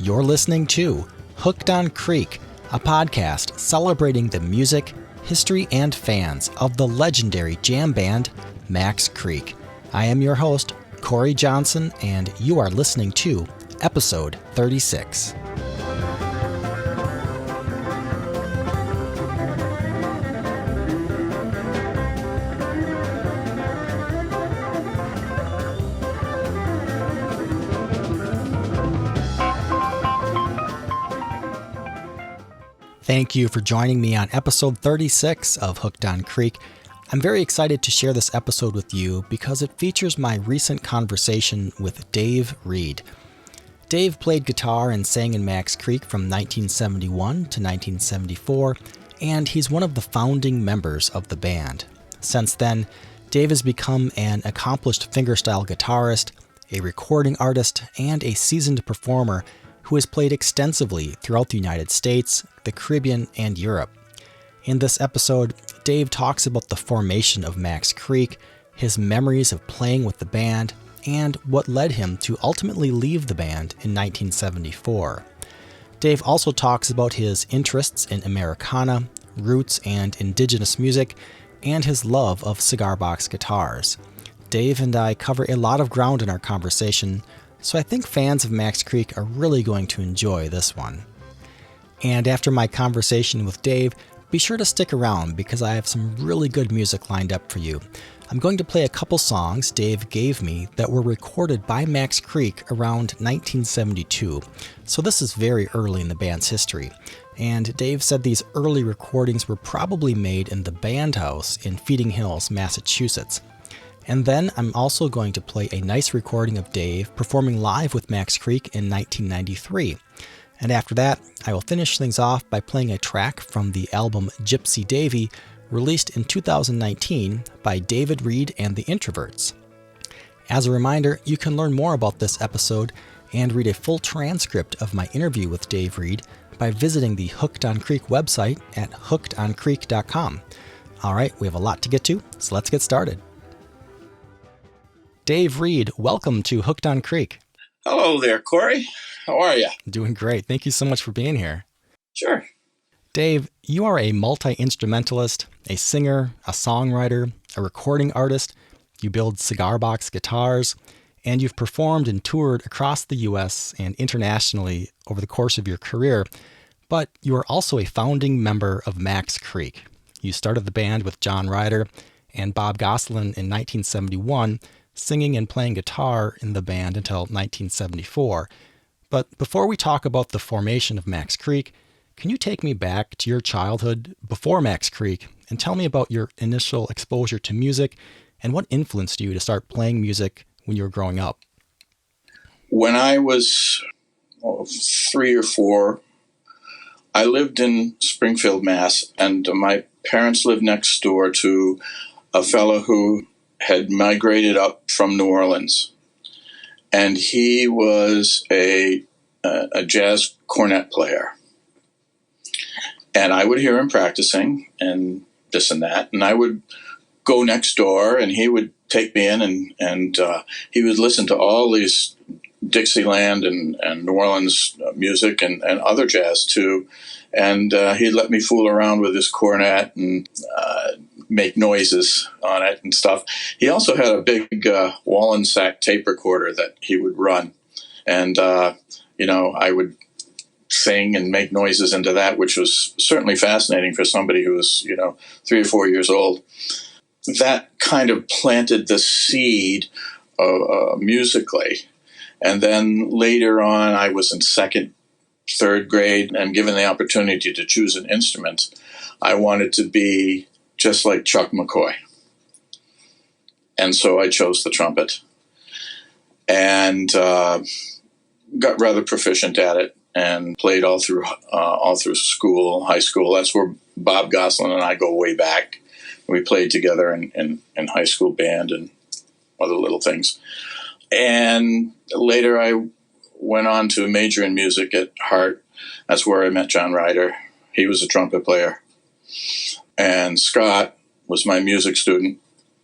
You're listening to Hooked on Creek, a podcast celebrating the music, history, and fans of the legendary jam band Max Creek. I am your host, Korre Johnson, and you are listening to episode 36. Thank you for joining me on episode 36 of Hooked on Creek. I'm very excited to share this episode with you because it features my recent conversation with Dave Reed. Dave played guitar and sang in Max Creek from 1971 to 1974, and he's one of the founding members of the band. Since then, Dave has become an accomplished fingerstyle guitarist, a recording artist, and a seasoned performer who has played extensively throughout the United States, the Caribbean, and Europe. In this episode, Dave talks about the formation of Max Creek, his memories of playing with the band, and what led him to ultimately leave the band in 1974. Dave also talks about his interests in Americana, roots and indigenous music, and his love of cigar box guitars. Dave and I cover a lot of ground in our conversation, so I think fans of Max Creek are really going to enjoy this one. And after my conversation with Dave, be sure to stick around because I have some really good music lined up for you. I'm going to play a couple songs Dave gave me that were recorded by Max Creek around 1972, so this is very early in the band's history. And Dave said these early recordings were probably made in the band house in Feeding Hills, Massachusetts. And then I'm also going to play a nice recording of Dave performing live with Max Creek in 1993. And after that, I will finish things off by playing a track from the album Gypsy Davy, released in 2019 by David Reed and the Introverts. As a reminder, you can learn more about this episode and read a full transcript of my interview with Dave Reed by visiting the Hooked on Creek website at hookedoncreek.com. All right, we have a lot to get to, so let's get started. Dave Reed, welcome to Hooked on Creek. Hello there, Korre. How are you? Doing great. Thank you so much for being here. Sure. Dave, you are a multi-instrumentalist, a singer, a songwriter, a recording artist. You build cigar box guitars, and you've performed and toured across the U.S. and internationally over the course of your career. But you are also a founding member of Max Creek. You started the band with John Ryder and Bob Goslin in 1971, singing and playing guitar in the band until 1974. But before we talk about the formation of Max Creek, can you take me back to your childhood before Max Creek and tell me about your initial exposure to music and what influenced you to start playing music when you were growing up? When I was 3 or 4, I lived in Springfield, Mass., and my parents lived next door to a fellow who had migrated up from New Orleans, and he was a jazz cornet player. And I would hear him practicing and this and that, and I would go next door, and he would take me in, and he would listen to all these Dixieland and New Orleans music and other jazz too, and he'd let me fool around with his cornet and make noises on it and stuff. He also had a big Wallensack tape recorder that he would run. And, I would sing and make noises into that, which was certainly fascinating for somebody who was, 3 or 4 years old. That kind of planted the seed musically. And then later on, I was in 2nd, 3rd grade, and given the opportunity to choose an instrument, I wanted to be just like Chuck McCoy. And so I chose the trumpet and got rather proficient at it and played all through school, high school. That's where Bob Goslin and I go way back. We played together in high school band and other little things. And later I went on to major in music at Hart. That's where I met John Ryder. He was a trumpet player. And Scott was my music student.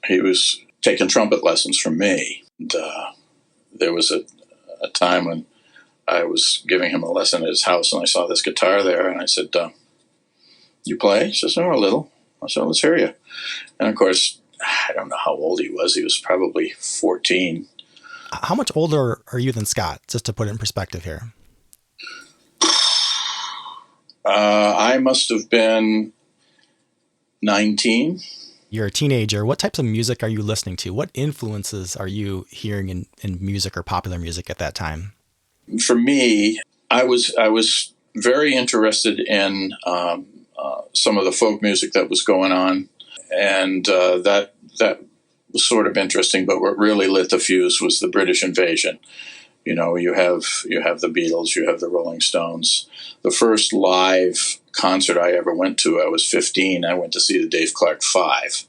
He was taking trumpet lessons from me. And, there was a time when I was giving him a lesson at his house, and I saw this guitar there, and I said, "You play?" He says, "Oh, a little." I said, "Let's hear you." And of course, I don't know how old he was. He was probably 14. How much older are you than Scott, just to put it in perspective here? I must have been 19. You're a teenager. What types of music are you listening to? What influences are you hearing in music or popular music at that time? For me, I was very interested in some of the folk music that was going on, and that was sort of interesting. But what really lit the fuse was the British invasion. You know, you have the Beatles, you have the Rolling Stones. The first live concert I ever went to, I was 15. I went to see the Dave Clark Five,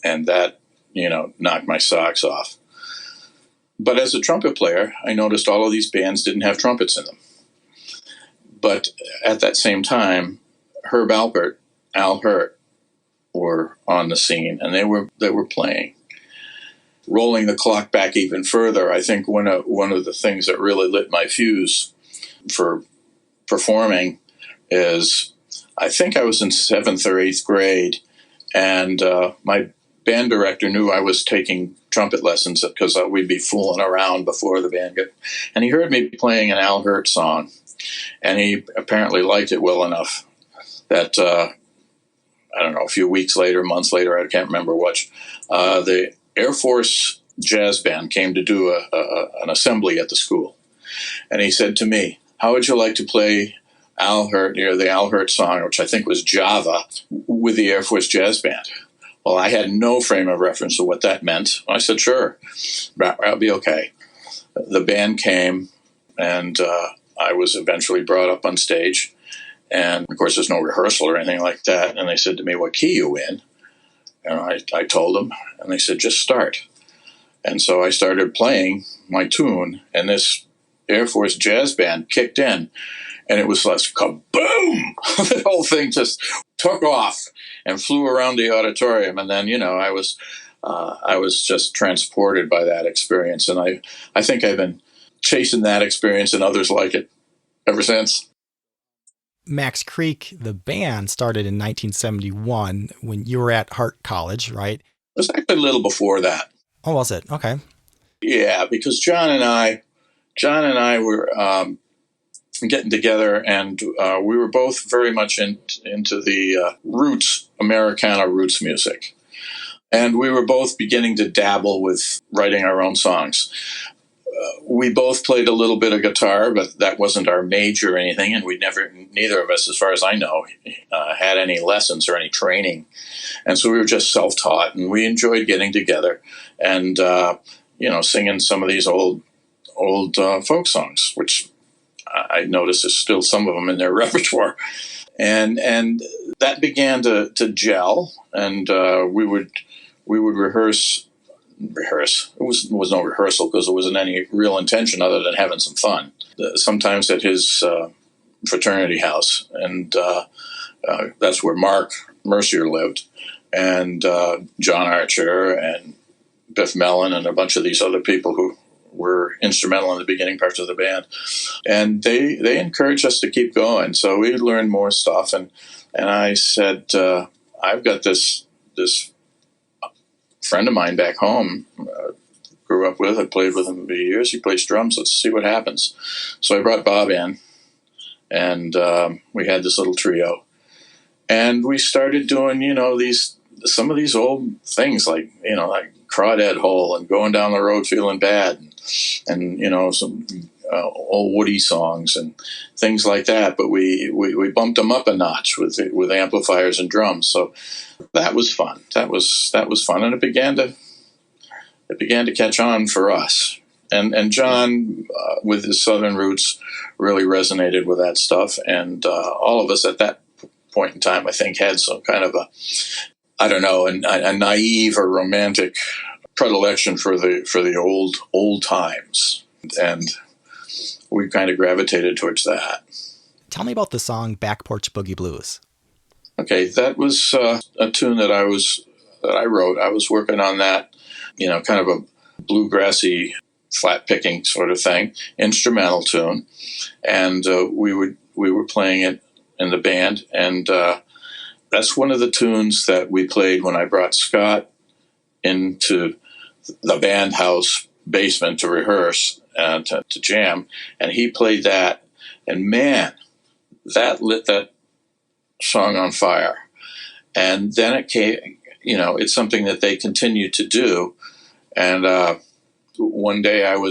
and that, knocked my socks off. But as a trumpet player, I noticed all of these bands didn't have trumpets in them. But at that same time, Herb Alpert, Al Hirt were on the scene, and they were playing. Rolling the clock back even further, I think one of the things that really lit my fuse for performing is, I think I was in 7th or 8th grade, and my band director knew I was taking trumpet lessons because we'd be fooling around before the band got, and he heard me playing an Al Hirt song, and he apparently liked it well enough that I don't know, a few weeks later, months later, I can't remember which, the Air Force Jazz Band came to do an assembly at the school. And he said to me, "How would you like to play Al Hirt, the Al Hirt song, which I think was Java, with the Air Force Jazz Band?" Well, I had no frame of reference of what that meant. I said, "Sure, that'll be okay." The band came, and I was eventually brought up on stage. And, of course, there's no rehearsal or anything like that. And they said to me, "What key are you in?" And I told them, and they said, "Just start." And so I started playing my tune, and this Air Force Jazz Band kicked in, and it was like kaboom! The whole thing just took off and flew around the auditorium. And then, I was just transported by that experience. And I think I've been chasing that experience and others like it ever since. Max Creek, the band, started in 1971 when you were at Hart College, right? It was actually a little before that. Oh, was it? Okay. Yeah, because John and I were getting together, and we were both very much into the Americana roots music. And we were both beginning to dabble with writing our own songs. We both played a little bit of guitar, but that wasn't our major or anything, and neither of us, as far as I know, had any lessons or any training. And so we were just self-taught, and we enjoyed getting together and, singing some of these old folk songs, which I noticed there's still some of them in their repertoire. And that began to gel, and we would rehearse. It was no rehearsal because there wasn't any real intention other than having some fun. Sometimes at his fraternity house, and that's where Mark Mercier lived, and John Archer and Biff Mellon and a bunch of these other people who were instrumental in the beginning parts of the band. And they encouraged us to keep going. So we learned more stuff, and I said, I've got this friend of mine back home, grew up with, I played with him for years. He plays drums. Let's see what happens. So I brought Bob in, and we had this little trio. And we started doing, some of these old things like Crawdad Hole and Going Down the Road Feeling Bad, and some old Woody songs and things like that. But we bumped them up a notch with amplifiers and drums. So that was fun. That was fun, and it began to catch on for us. And John, with his Southern roots, really resonated with that stuff. And all of us at that point in time, I think, had some kind of a naive or romantic predilection for the old times, and we kind of gravitated towards that. Tell me about the song "Back Porch Boogie Blues." Okay, that was a tune that I wrote. I was working on that, kind of a bluegrassy flat picking sort of thing, instrumental tune, and we were playing it in the band, and that's one of the tunes that we played when I brought Scott into the band house basement to rehearse and to jam, and he played that, and man, that lit that song on fire. And then it came, it's something that they continue to do. And one day a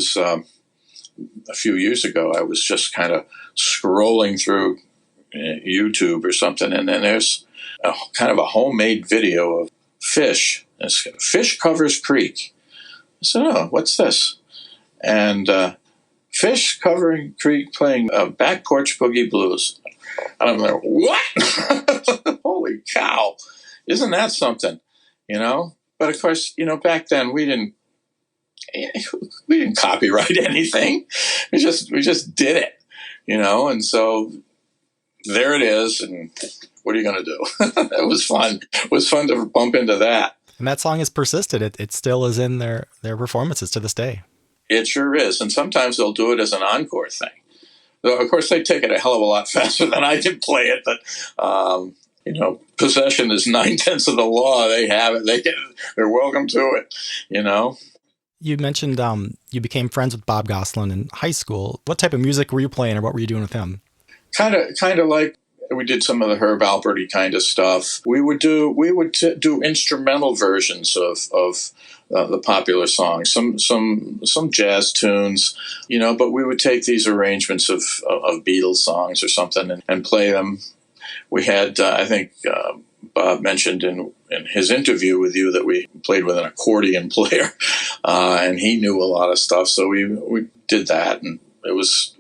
few years ago, I was just kind of scrolling through YouTube or something, and then there's kind of a homemade video of Fish. It's Fish Covers Creek. I said, oh, what's this? And Fish covering Creek playing Back Porch Boogie Blues. And I'm like, what? Holy cow. Isn't that something? But of course, back then we didn't copyright anything. We just did it, and so there it is. And what are you going to do? It was fun. It was fun to bump into that. And that song has persisted. It still is in their performances to this day. It sure is. And sometimes they'll do it as an encore thing. Though, of course, they take it a hell of a lot faster than I can play it. But, possession is 9/10 of the law. They have it. They're welcome to it, You mentioned you became friends with Bob Goslin in high school. What type of music were you playing, or what were you doing with him? Kind of like we did some of the Herb Alperty kind of stuff. We would do instrumental versions of the popular songs, some jazz tunes, but we would take these arrangements of Beatles songs or something and play them. We had, I think, Bob mentioned in his interview with you that we played with an accordion player, and he knew a lot of stuff. So we did that, and it was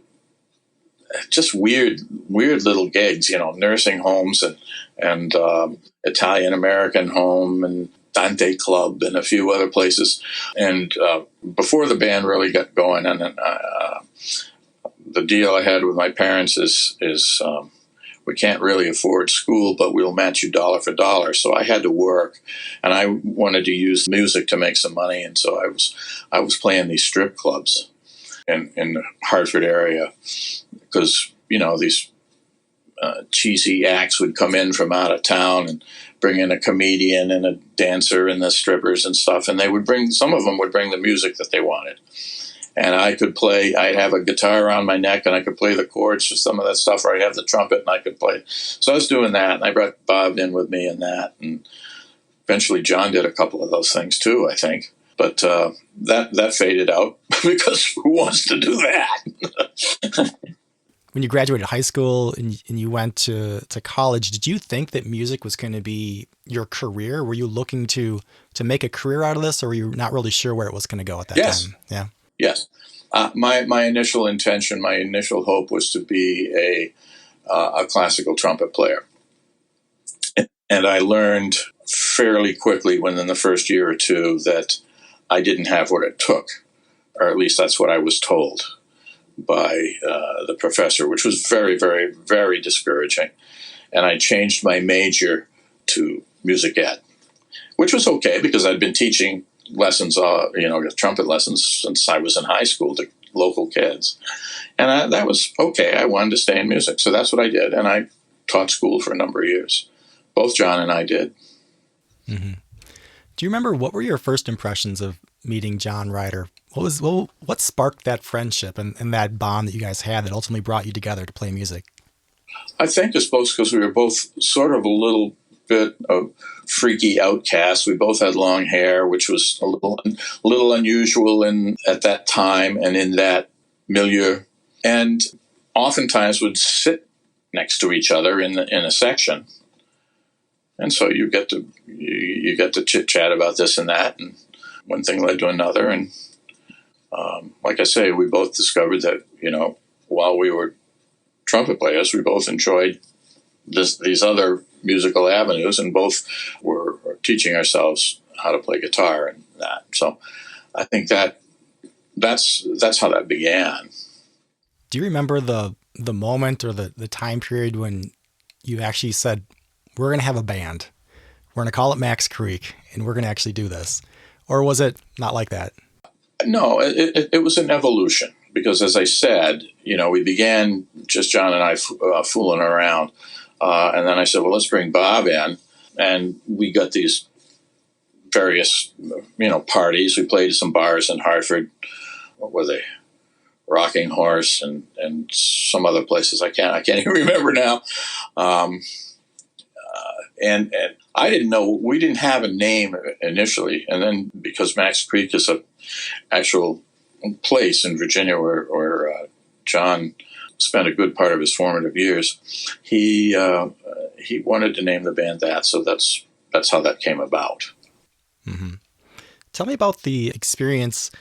just weird little gigs, nursing homes and Italian American home and Dante Club and a few other places. And before the band really got going, and the deal I had with my parents is we can't really afford school, but we'll match you dollar for dollar. So I had to work, and I wanted to use music to make some money. And so I was playing these strip clubs in the Hartford area, because these cheesy acts would come in from out of town and bring in a comedian and a dancer and the strippers and stuff, and some of them would bring the music that they wanted. And I'd have a guitar around my neck, and I could play the chords for some of that stuff, or I'd have the trumpet and I could play. So I was doing that, and I brought Bob in with me in that, and eventually John did a couple of those things too, I think. But that faded out because who wants to do that? When you graduated high school and you went to college, did you think that music was going to be your career? Were you looking to make a career out of this, or were you not really sure where it was going to go at that time? Yeah. Yes. My initial intention, my initial hope was to be a classical trumpet player. And I learned fairly quickly within the first year or two that I didn't have what it took, or at least that's what I was told by the professor, which was very, very, very discouraging. And I changed my major to music ed, which was okay because I'd been teaching lessons, trumpet lessons since I was in high school to local kids. And that was okay. I wanted to stay in music. So that's what I did. And I taught school for a number of years. Both John and I did. Mm-hmm. Do you remember, what were your first impressions of meeting John Ryder? What sparked that friendship and that bond that you guys had that ultimately brought you together to play music? I think it's both because we were both sort of a little bit of freaky outcasts. We both had long hair, which was a little unusual at that time and in that milieu, and oftentimes would sit next to each other in a section. And so you get to chit chat about this and that, and one thing led to another. And like I say, we both discovered that while we were trumpet players, we both enjoyed these other musical avenues, and both were teaching ourselves how to play guitar and that. So I think that's how that began. Do you remember the moment or the time period when you actually said, we're going to have a band, we're going to call it Max Creek, and we're going to actually do this? Or was it not like that? No, it was an evolution because, as I said, we began just John and I fooling around, and then I said, well, let's bring Bob in, and we got these various parties. We played some bars in Hartford. What were they? Rocking Horse and some other places I can't even remember now. And I didn't know, we didn't have a name initially, and then because Max Creek is a actual place in Virginia where John spent a good part of his formative years, he wanted to name the band that, so that's how that came about. Mm-hmm. Tell me about the experience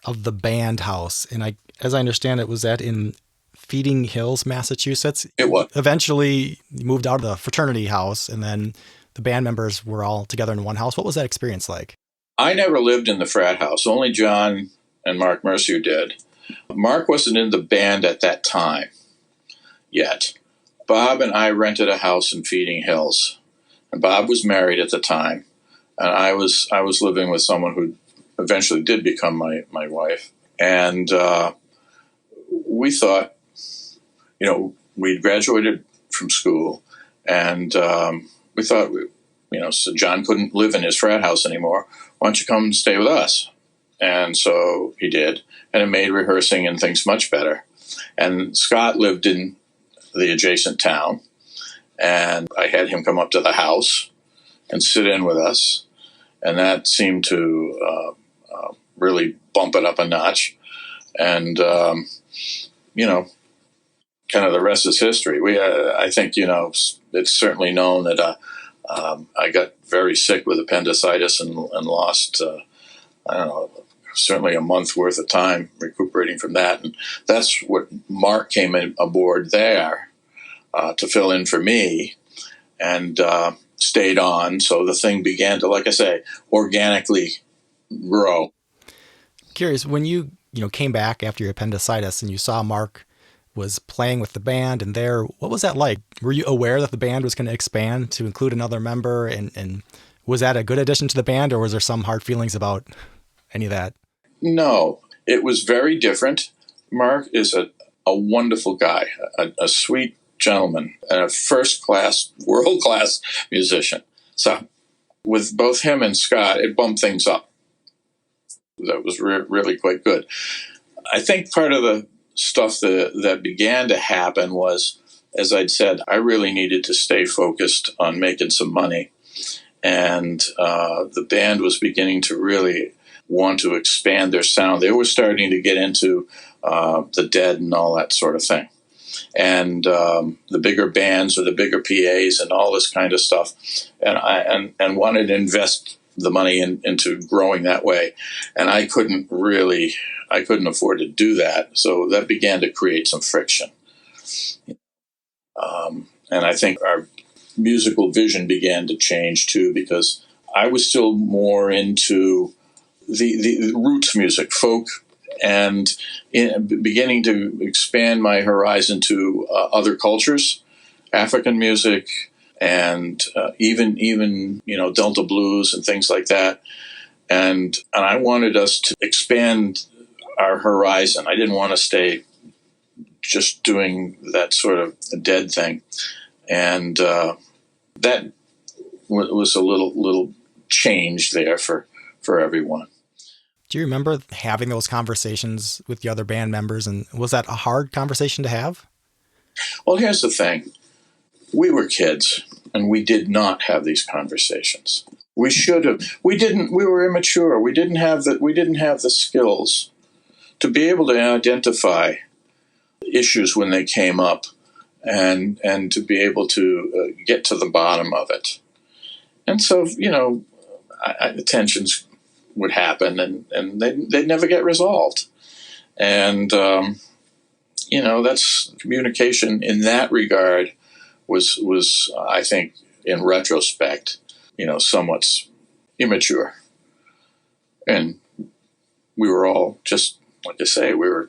of the band house, and as I understand it, was that in Feeding Hills, Massachusetts? It was. Eventually, you moved out of the fraternity house, and then the band members were all together in one house. What was that experience like? I never lived in the frat house. Only John and Mark Mercier did. Mark wasn't in the band at that time yet. Bob and I rented a house in Feeding Hills, and Bob was married at the time, and I was living with someone who eventually did become my wife. And we thought, we'd graduated from school, and we thought, so John couldn't live in his frat house anymore. Why don't you come and stay with us? And so he did, and it made rehearsing and things much better. And Scott lived in the adjacent town, and I had him come up to the house and sit in with us, and that seemed to really bump it up a notch. And, kind of the rest is history. I think, it's certainly known that I got very sick with appendicitis and lost, certainly a month worth of time recuperating from that. And that's what Mark came aboard there to fill in for me, and stayed on. So the thing began to, like I say, organically grow. Curious, when you came back after your appendicitis and you saw Mark was playing with the band and there, what was that like? Were you aware that the band was going to expand to include another member? And was that a good addition to the band, or was there some hard feelings about any of that? No, it was very different. Mark is a wonderful guy, a sweet gentleman, and a first-class, world-class musician. So with both him and Scott, it bumped things up. That was really quite good. I think part of the stuff that began to happen was, as I'd said, I really needed to stay focused on making some money. And the band was beginning to really want to expand their sound. They were starting to get into the Dead and all that sort of thing. And the bigger bands or the bigger PAs and all this kind of stuff. And I wanted to invest the money into growing that way. And I couldn't afford to do that. So that began to create some friction. And I think our musical vision began to change too, because I was still more into the roots music, folk, and beginning to expand my horizon to other cultures, African music, and even Delta blues and things like that. And I wanted us to expand our horizon. I didn't want to stay just doing that sort of Dead thing. And that was a little change there for everyone. Do you remember having those conversations with the other band members, and was that a hard conversation to have? Well, here's the thing. We were kids, and we did not have these conversations. We should have. We didn't. We were immature. We didn't have the skills to be able to identify issues when they came up, and to be able to get to the bottom of it. And so, the tensions would happen, and they'd never get resolved. And that's communication in that regard was I think, in retrospect, somewhat immature. And we were all just, like I say, we were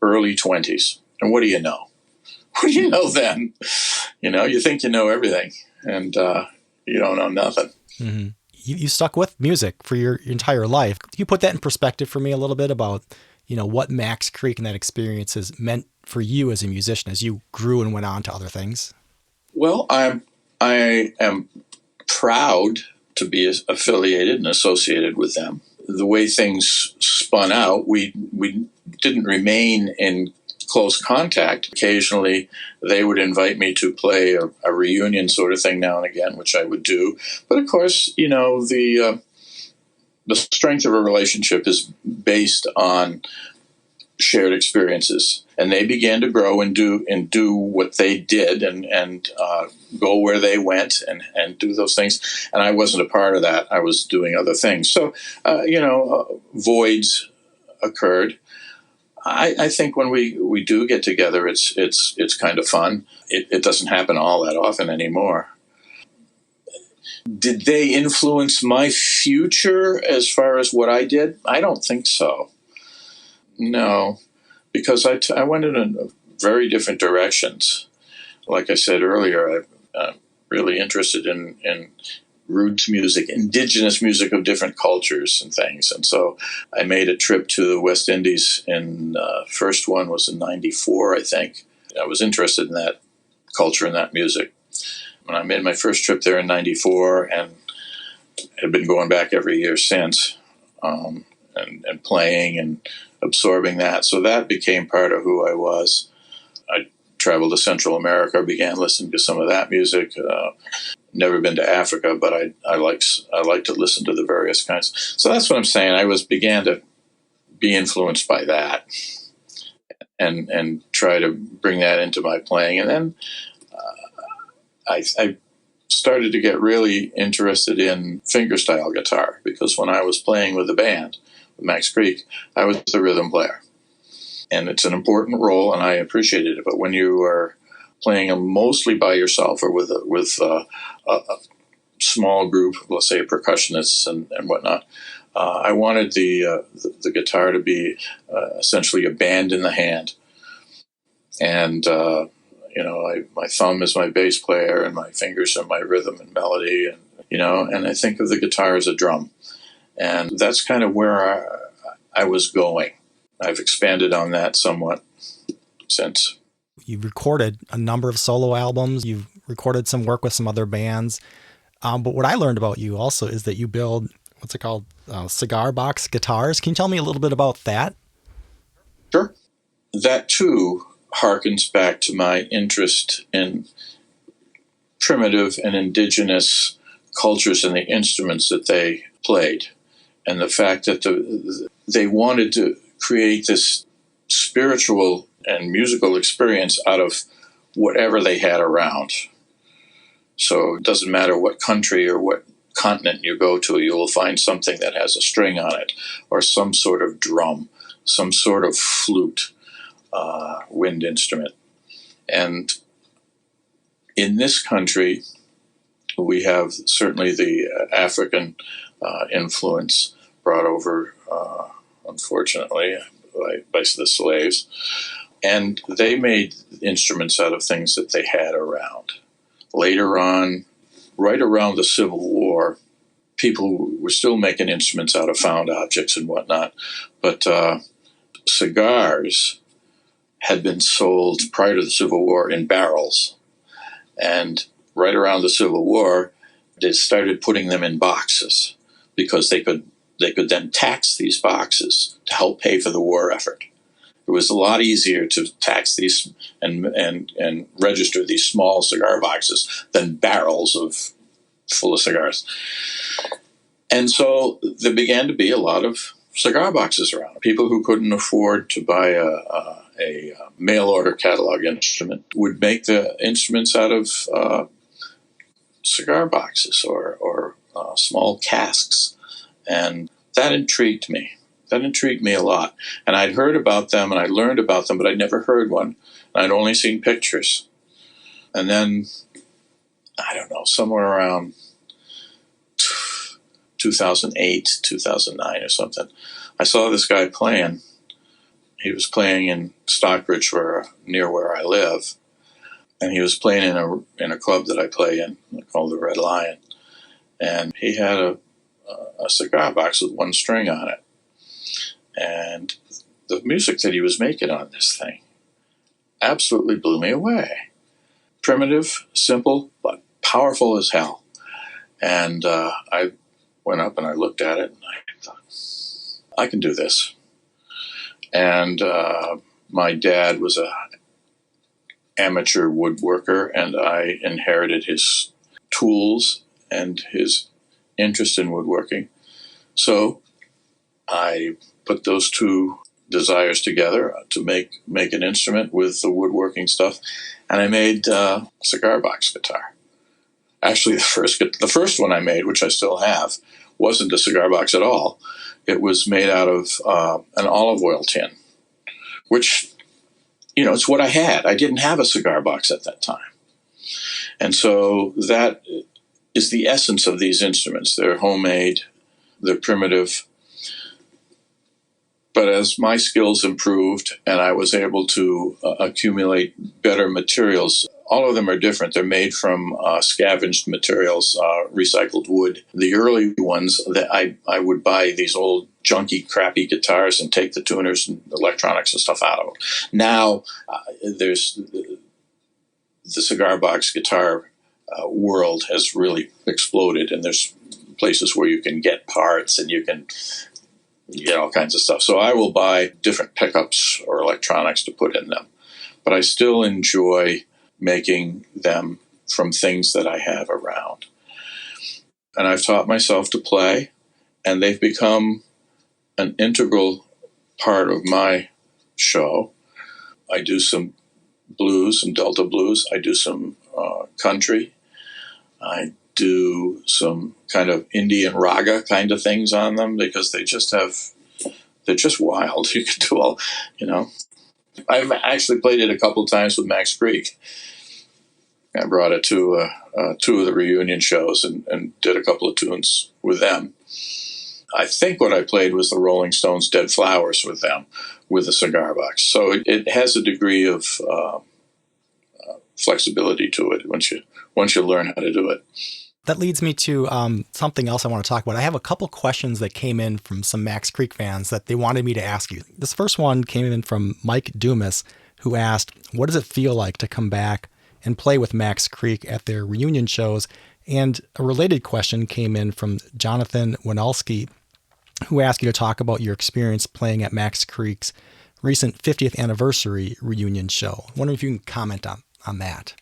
early 20s. And what do you know? What do you know then? You think you know everything, and you don't know nothing. Mm-hmm. you stuck with music for your entire life. Can you put that in perspective for me a little bit about, what Max Creek and that experience has meant for you as a musician as you grew and went on to other things? Well, I am proud to be affiliated and associated with them. The way things spun out, we didn't remain in close contact. Occasionally, they would invite me to play a reunion sort of thing now and again, which I would do. But of course, the strength of a relationship is based on shared experiences, and they began to grow and do what they did and go where they went and do those things. And I wasn't a part of that. I was doing other things. So, voids occurred. I think when we do get together, it's kind of fun. It doesn't happen all that often anymore. Did they influence my future as far as what I did? I don't think so. No, because I went in very different directions. Like I said earlier, I'm really interested in roots music, indigenous music of different cultures and things. And so I made a trip to the West Indies, and first one was in '94, I think. I was interested in that culture and that music. When I made my first trip there in '94, and had been going back every year since, and playing and absorbing that. So that became part of who I was. I traveled to Central America, began listening to some of that music. Never been to Africa, but I like to listen to the various kinds. So that's what I'm saying. I began to be influenced by that, and try to bring that into my playing. And then I started to get really interested in fingerstyle guitar, because when I was playing with the band, with Max Creek, I was the rhythm player. And it's an important role, and I appreciated it. But when you are playing mostly by yourself, or with a small group, let's say percussionists and whatnot, I wanted the guitar to be essentially a band in the hand. And my thumb is my bass player, and my fingers are my rhythm and melody, and I think of the guitar as a drum, and that's kind of where I was going. I've expanded on that somewhat since. You've recorded a number of solo albums. You've recorded some work with some other bands. But what I learned about you also is that you build, what's it called? Cigar box guitars. Can you tell me a little bit about that? Sure. That too harkens back to my interest in primitive and indigenous cultures and the instruments that they played, and the fact that they wanted to create this spiritual and musical experience out of whatever they had around. So it doesn't matter what country or what continent you go to, you will find something that has a string on it, or some sort of drum, some sort of flute, wind instrument. And in this country, we have certainly the African influence brought over, unfortunately, by the slaves. And they made instruments out of things that they had around. Later on, right around the Civil War, people were still making instruments out of found objects and whatnot. But cigars had been sold prior to the Civil War in barrels. And right around the Civil War, they started putting them in boxes, because they could then tax these boxes to help pay for the war effort. It was a lot easier to tax these and register these small cigar boxes than barrels full of cigars. And so there began to be a lot of cigar boxes around. People who couldn't afford to buy a mail order catalog instrument would make the instruments out of cigar boxes or small casks. And that intrigued me. That intrigued me a lot. And I'd heard about them and I learned about them, but I'd never heard one. And I'd only seen pictures. And then, I don't know, somewhere around 2008, 2009 or something, I saw this guy playing. He was playing in Stockbridge, near where I live. And he was playing in a club that I play in called the Red Lion. And he had a cigar box with one string on it. And the music that he was making on this thing absolutely blew me away. Primitive, simple, but powerful as hell. And I went up and I looked at it and I thought, I can do this. And my dad was a amateur woodworker, and I inherited his tools and his interest in woodworking. So I put those two desires together to make an instrument with the woodworking stuff, and I made a cigar box guitar. Actually, the first one I made, which I still have, wasn't a cigar box at all. It was made out of an olive oil tin, which, it's what I had. I didn't have a cigar box at that time. And so that is the essence of these instruments. They're homemade, they're primitive. But as my skills improved and I was able to accumulate better materials, all of them are different. They're made from scavenged materials, recycled wood. The early ones, that I would buy these old junky, crappy guitars and take the tuners and electronics and stuff out of them. Now, there's the cigar box guitar world has really exploded, and there's places where you can get parts and you can get all kinds of stuff. So I will buy different pickups or electronics to put in them. But I still enjoy making them from things that I have around. And I've taught myself to play, and they've become an integral part of my show. I do some blues, some Delta blues. I do some country. I do some kind of Indian raga kind of things on them because they're just wild. You can do all, I've actually played it a couple of times with Max Creek. I brought it to two of the reunion shows and did a couple of tunes with them. I think what I played was the Rolling Stones' Dead Flowers with them, with a cigar box. So it has a degree of flexibility to it once you learn how to do it. That leads me to something else I want to talk about. I have a couple questions that came in from some Max Creek fans that they wanted me to ask you. This first one came in from Mike Dumas, who asked, what does it feel like to come back and play with Max Creek at their reunion shows? And a related question came in from Jonathan Winalski, who asked you to talk about your experience playing at Max Creek's recent 50th anniversary reunion show. I wonder if you can comment on that.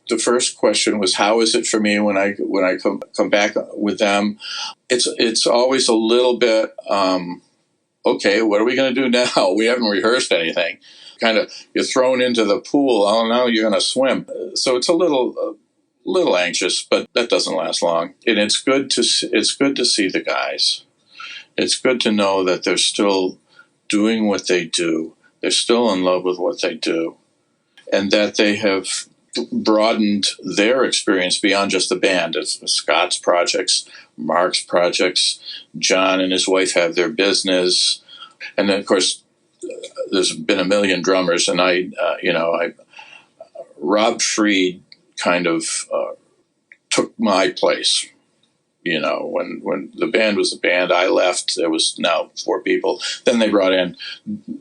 The first question was, how is it for me when I come back with them? It's always a little bit, okay, what are we going to do now? We haven't rehearsed anything. Kind of, you're thrown into the pool. Oh, no, you're going to swim. So it's a little anxious, but that doesn't last long. And it's good to see the guys. It's good to know that they're still doing what they do. They're still in love with what they do, and that they have broadened their experience beyond just the band. It's Scott's projects, Mark's projects. John and his wife have their business, and then of course there's been a million drummers. And Rob Fried kind of took my place. When the band was the band, I left. There was now 4 people. Then they brought in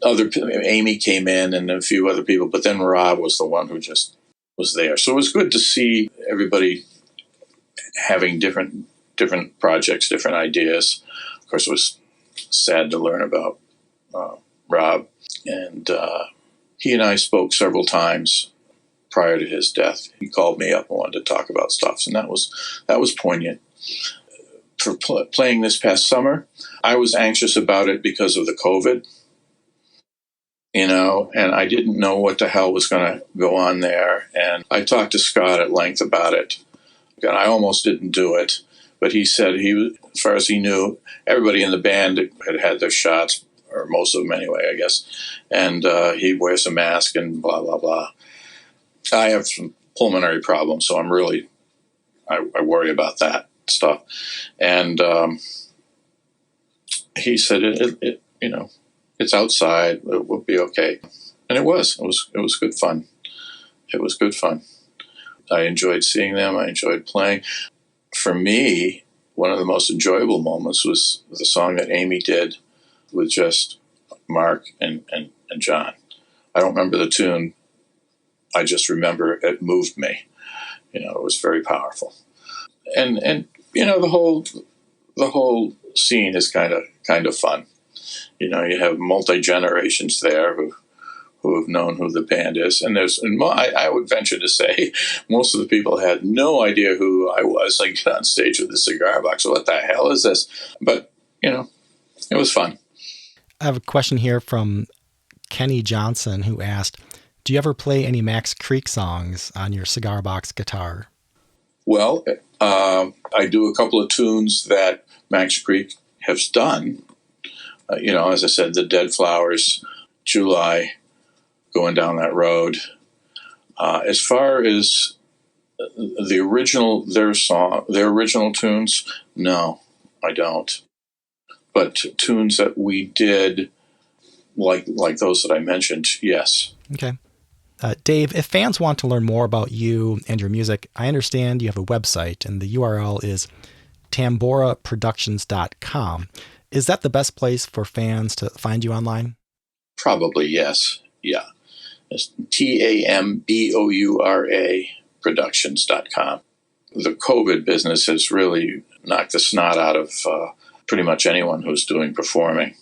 other. Amy came in and a few other people, but then Rob was the one who just was there. So it was good to see everybody having different projects, different ideas. Of course, it was sad to learn about Rob, and he and I spoke several times prior to his death. He called me up and wanted to talk about stuff, and that was poignant. For playing this past summer, I was anxious about it because of the COVID, and I didn't know what the hell was going to go on there. And I talked to Scott at length about it, and I almost didn't do it. But he said as far as he knew, everybody in the band had their shots, or most of them anyway, I guess. And he wears a mask and blah, blah, blah. I have some pulmonary problems, so I worry about that stuff. And he said, it's outside, it will be okay. And it was good fun. It was good fun. I enjoyed seeing them. I enjoyed playing. For me, one of the most enjoyable moments was the song that Amy did with just Mark and John. I don't remember the tune. I just remember it moved me. It was very powerful. And the whole scene is kind of fun. You have multi-generations there who have known who the band is. And I would venture to say most of the people had no idea who I was. I get on stage with a cigar box. What the hell is this? But, it was fun. I have a question here from Kenny Johnson, who asked, do you ever play any Max Creek songs on your cigar box guitar? Well, I do a couple of tunes that Max Creek has done. As I said, the Dead Flowers, July, Going Down That Road. As far as their original tunes, no, I don't. But tunes that we did, like those that I mentioned, yes. Okay. Dave, if fans want to learn more about you and your music, I understand you have a website, and the URL is tamboraproductions.com. Is that the best place for fans to find you online? Probably, yes. Yeah. It's TAMBOURA productions.com. The COVID business has really knocked the snot out of pretty much anyone who's doing performing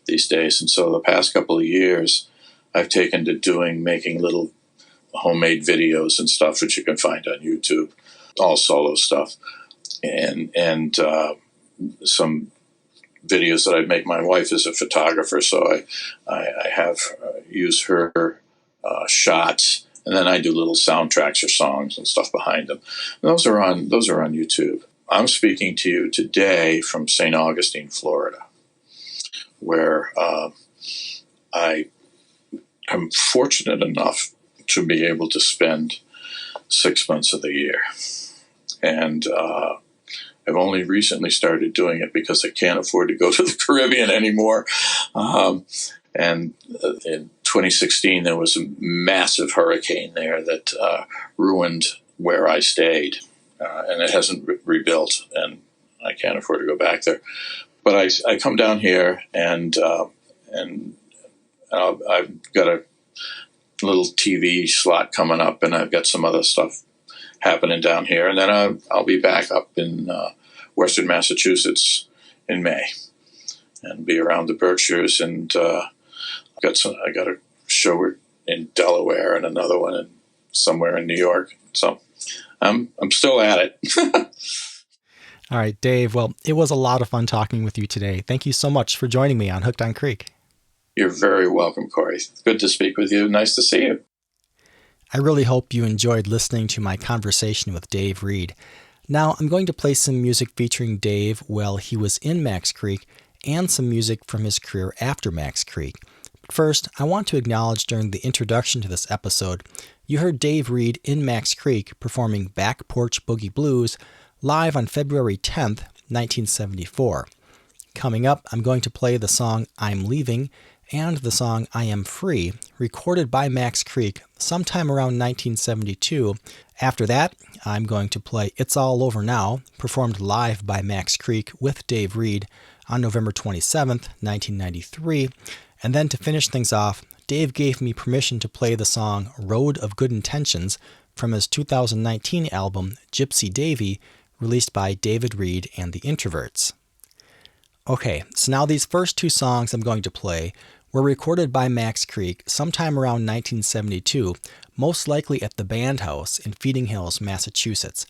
these days. And so the past couple of years, I've taken to making little homemade videos and stuff, which you can find on YouTube, all solo stuff, and some videos that I make. My wife is a photographer, so I have use her shots, and then I do little soundtracks or songs and stuff behind them. And those are on YouTube. I'm speaking to you today from St. Augustine, Florida, where I am fortunate enough to be able to spend 6 months of the year. And I've only recently started doing it because I can't afford to go to the Caribbean anymore. And in 2016, there was a massive hurricane there that ruined where I stayed. And it hasn't rebuilt, and I can't afford to go back there. But I come down here, and I've got a little TV slot coming up, and I've got some other stuff happening down here, and then I'll be back up in Western Massachusetts in May, and be around the Berkshires, and I got a show in Delaware and another one somewhere in New York. So I'm still at it. All right, Dave. Well, it was a lot of fun talking with you today. Thank you so much for joining me on Hooked on Creek. You're very welcome, Korre. Good to speak with you. Nice to see you. I really hope you enjoyed listening to my conversation with Dave Reed. Now, I'm going to play some music featuring Dave while he was in Max Creek and some music from his career after Max Creek. But first, I want to acknowledge during the introduction to this episode, you heard Dave Reed in Max Creek performing Back Porch Boogie Blues live on February 10th, 1974. Coming up, I'm going to play the song I'm Leaving and the song I Am Free, recorded by Max Creek sometime around 1972. After that, I'm going to play It's All Over Now, performed live by Max Creek with Dave Reed on November 27th, 1993. And then to finish things off, Dave gave me permission to play the song Road of Good Intentions from his 2019 album Gypsy Davy, released by David Reed and the Introverts. Okay, so now these first two songs I'm going to play were recorded by Max Creek sometime around 1972, most likely at the Band House in Feeding Hills, Massachusetts.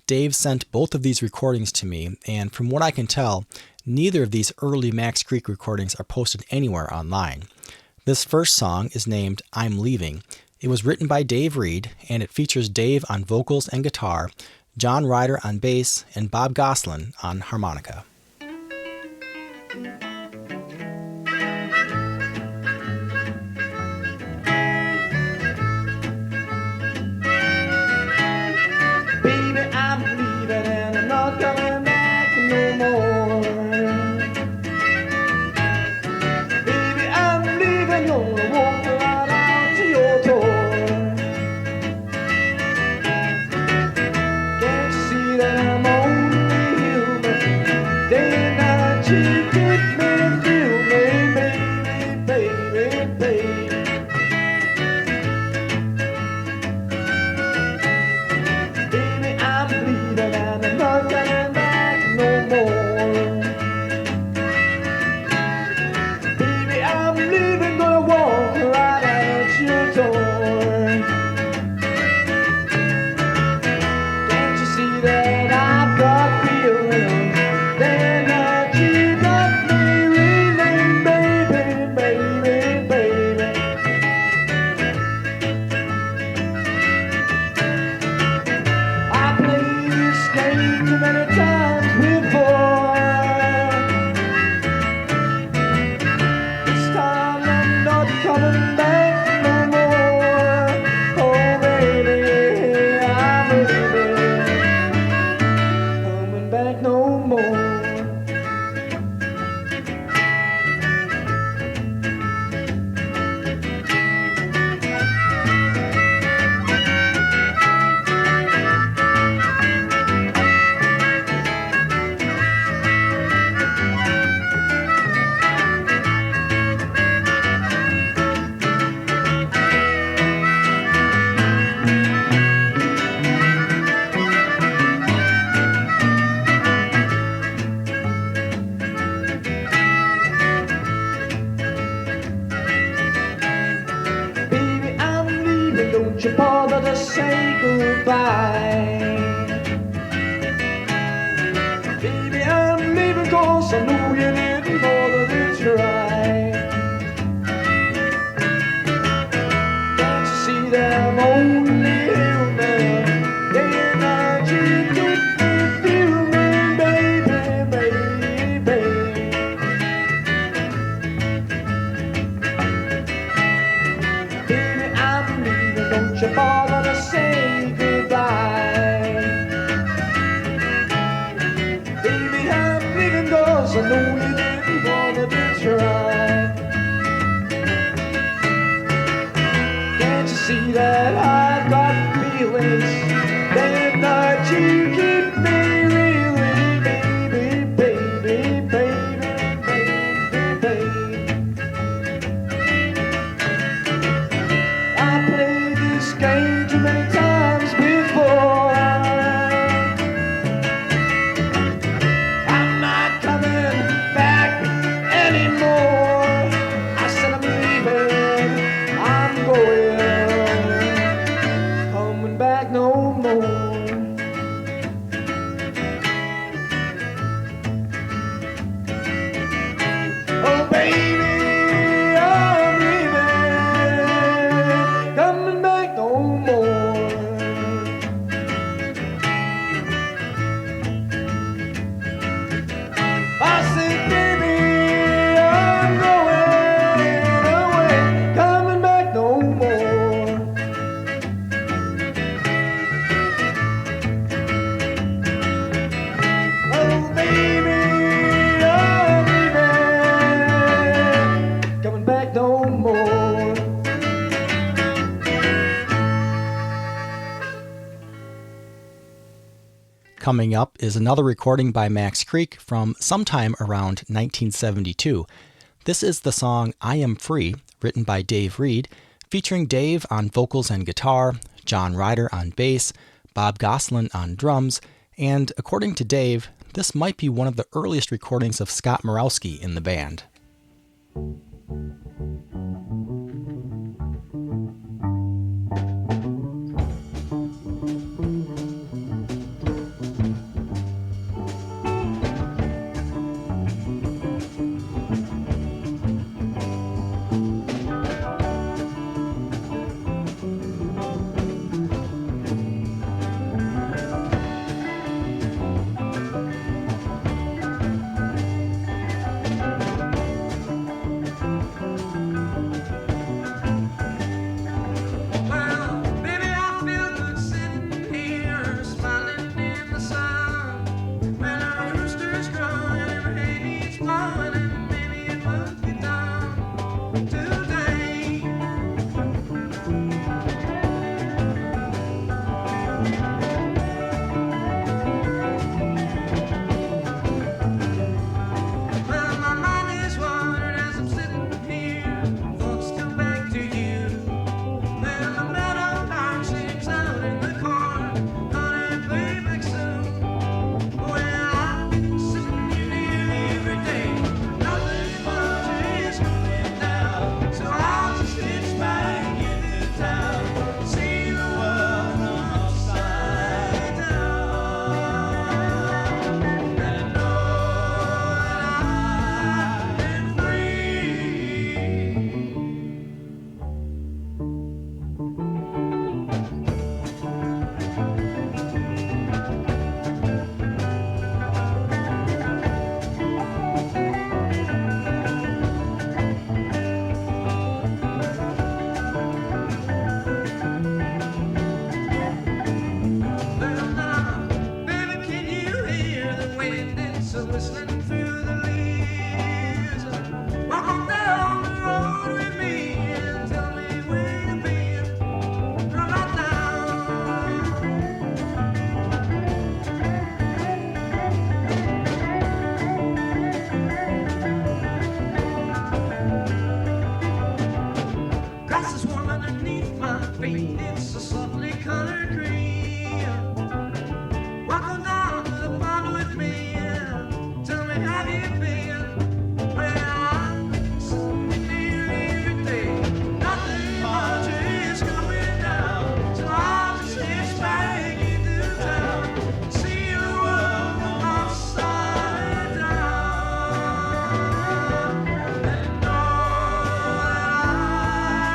Dave sent both of these recordings to me, and from what I can tell, neither of these early Max Creek recordings are posted anywhere online. This first song is named I'm Leaving. It was written by Dave Reed, and it features Dave on vocals and guitar, John Ryder on bass, and Bob Goslin on harmonica. Baby, I'm leaving and I'm not coming back no more. Baby, I'm leaving, gonna walk right out to your door. Can't you see that I'm only human? coming back no more. Oh baby, I'm leaving, coming back no more. Don't you bother to say goodbye. Baby, I'm leaving 'cause I know you didn't bother to try. Can't you see that I'm only human? Day and night you keep me fuming, baby, baby. Baby, I'm leaving, don't you bother to say goodbye. Baby, I'm leaving 'cause I know you didn't bother to try. Can't you see that I've got feelings? Day and night you keep me reeling, baby, baby, baby, baby, baby. I played this game too many times before. I'm not coming back anymore. I said I'm leaving, I'm going, coming back no more. Oh baby, I'm leaving, coming back no more. I said, baby, I'm going away, coming back no more. Oh baby, I'm leaving, coming back no more. Coming up is another recording by Max Creek from sometime around 1972. This is the song I Am Free, written by Dave Reed, featuring Dave on vocals and guitar, John Ryder on bass, Bob Goslin on drums, and according to Dave, this might be one of the earliest recordings of Scott Morawski in the band. Grass is warm underneath my feet. It's a softly colored green. Walk on down to the pond with me. Tell me how you feel. Well, I'm sitting here every day. Nothing much is going down. So I'll just hitch back into town. See the world from upside down. And know that I'm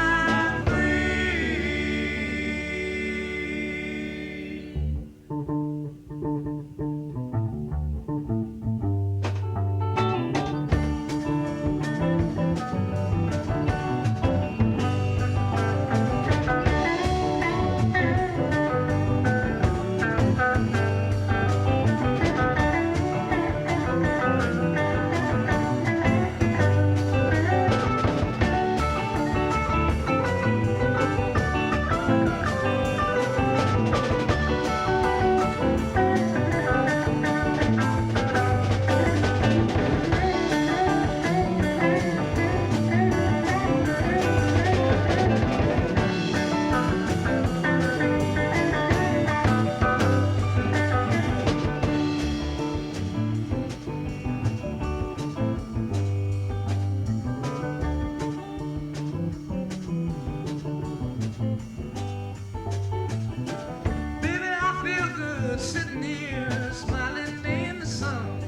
Baby, I feel good sitting here, smiling in the sun.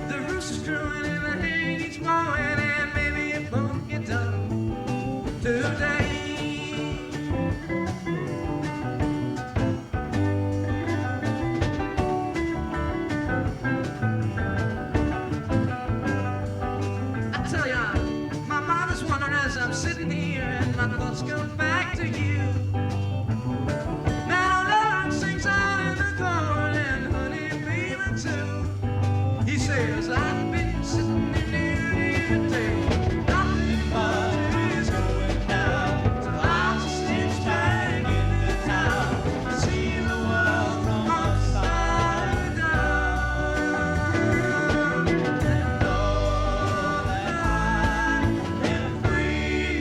The rooster's crowing and the hay needs mowing, and maybe it won't get done today. I tell ya, my mother's wondering as I'm sitting here, and my thoughts come back to you. Now love sings out in the corn and honey baby too. He says I've been sitting in here every day. Nothing much is going down. So I'll just hitch back into town and see the world from upside down. And know that I am free.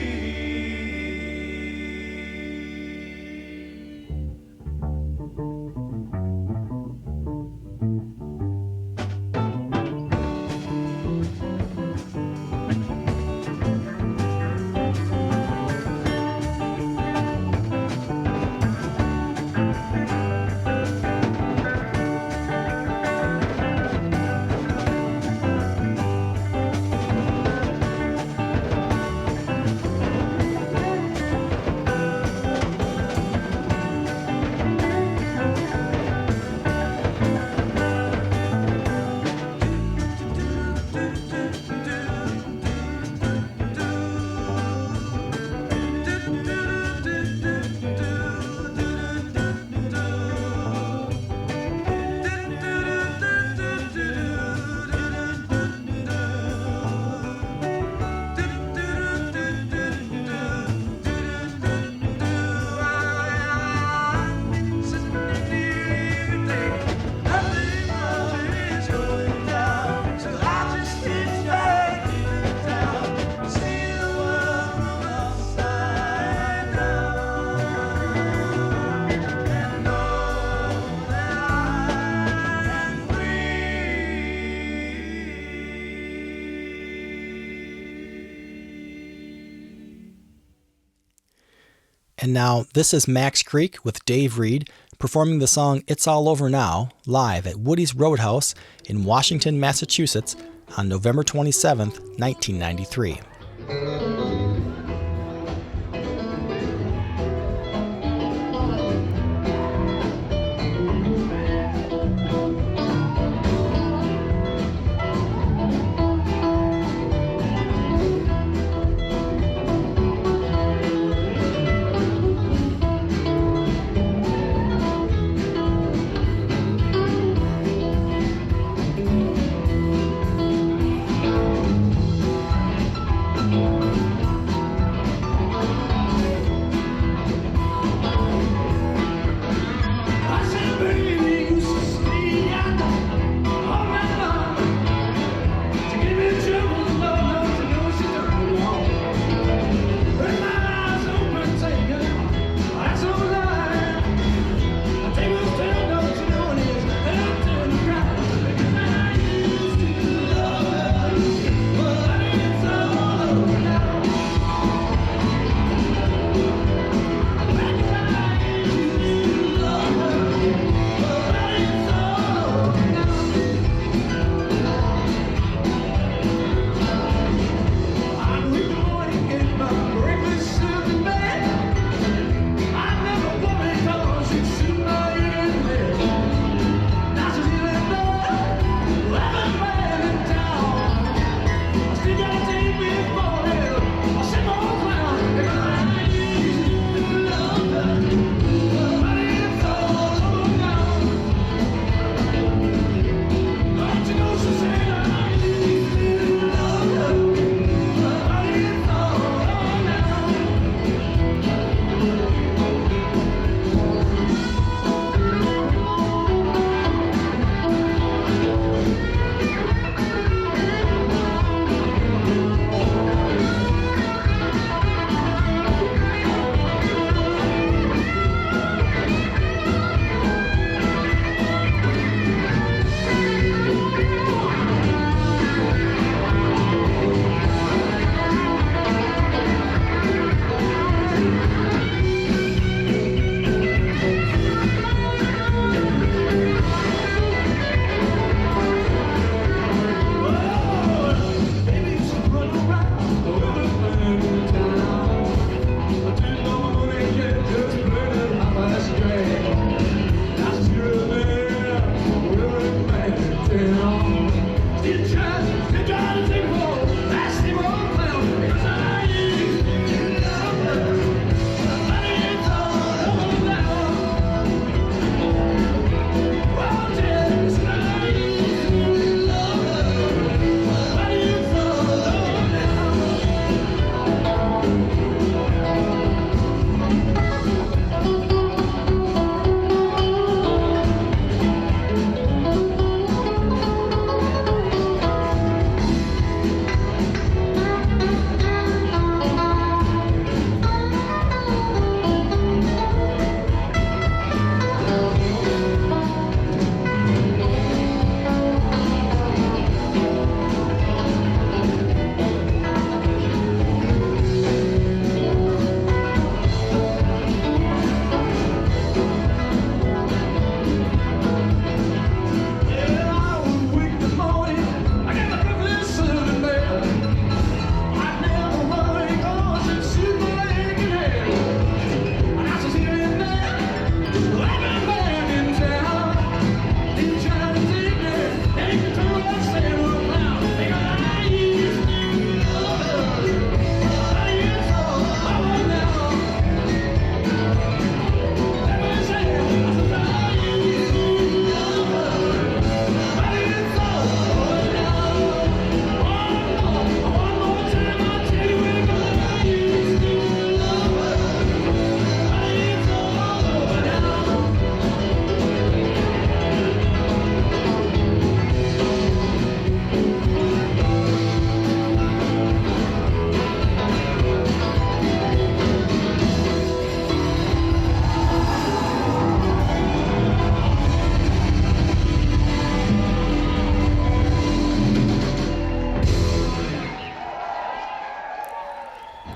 And now, this is Max Creek with Dave Reed performing the song It's All Over Now live at Woody's Roadhouse in Washington, Massachusetts on November 27th, 1993.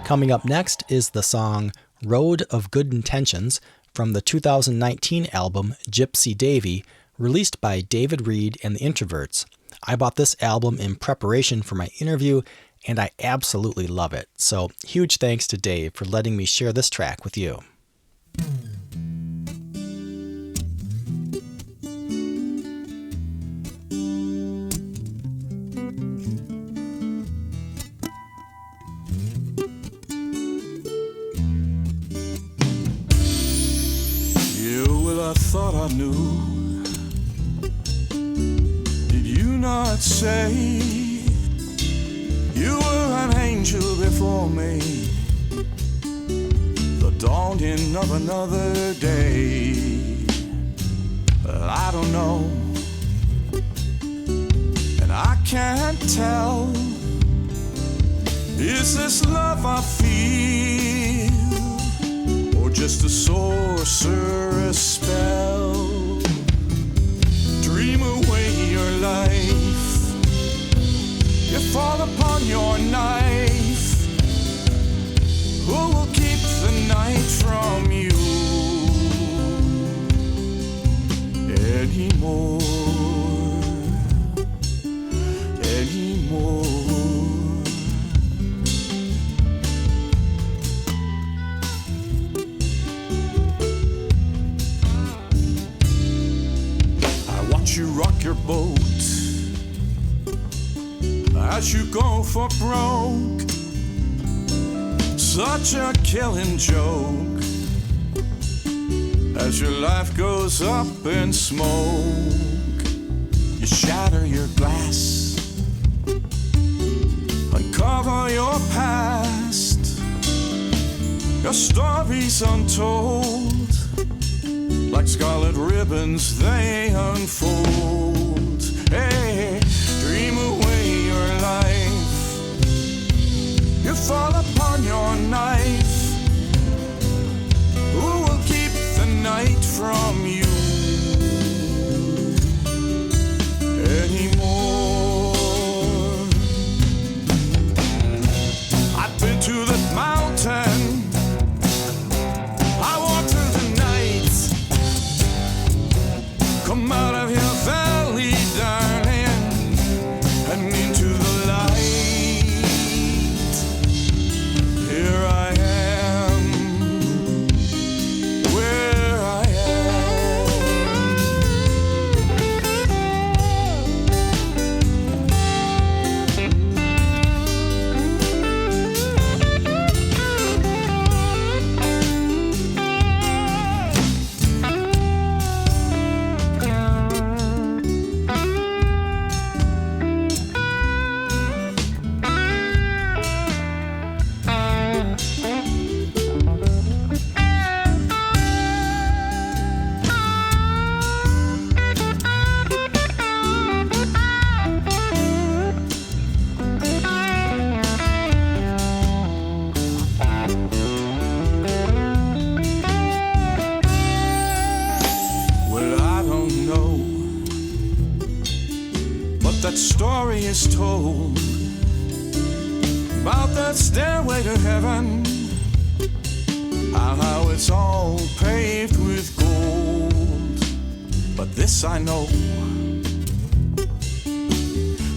Coming up next is the song Road of Good Intentions from the 2019 album Gypsy Davy, released by David Reed and the Introverts. I bought this album in preparation for my interview, and I absolutely love it. So huge thanks to Dave for letting me share this track with you. I thought I knew. Did you not say you were an angel before me, the dawning of another day? But I don't know, and I can't tell. Is this love I feel, or just a sorcerer's spell? Dream away your life, you fall upon your knife. Who will keep the night from you anymore? You rock your boat as you go for broke. Such a killing joke as your life goes up in smoke. You shatter your glass, uncover your past. Your story's untold, like scarlet ribbons they unfold. Hey, dream away your life, you fall upon your knife. Who will keep the night from you anymore? I've been to that mountain, I walked through the night. Come out of your valley, darling, and into the light. Here I am, where I story is told about that stairway to heaven, how it's all paved with gold. But this I know,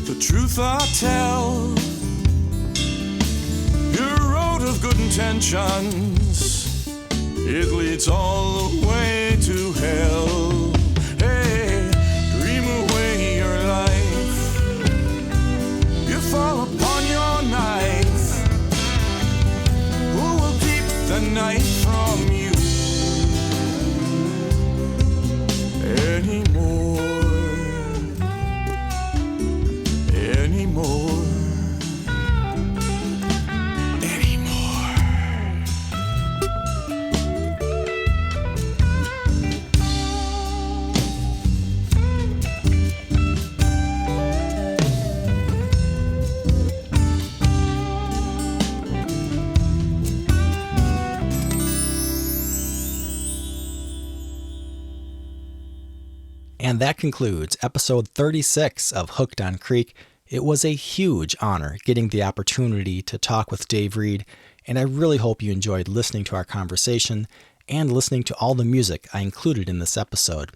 the truth I tell, your road of good intentions, it leads all the way to hell. Hey, dream away your life, fall upon your knife. Who will keep the night from you anymore? Anymore. And that concludes episode 36 of Hooked on Creek. It was a huge honor getting the opportunity to talk with Dave Reed, and I really hope you enjoyed listening to our conversation and listening to all the music I included in this episode.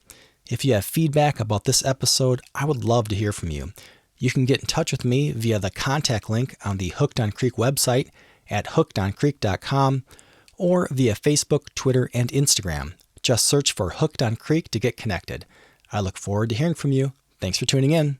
If you have feedback about this episode, I would love to hear from you. You can get in touch with me via the contact link on the Hooked on Creek website at hookedoncreek.com or via Facebook, Twitter, and Instagram. Just search for Hooked on Creek to get connected. I look forward to hearing from you. Thanks for tuning in.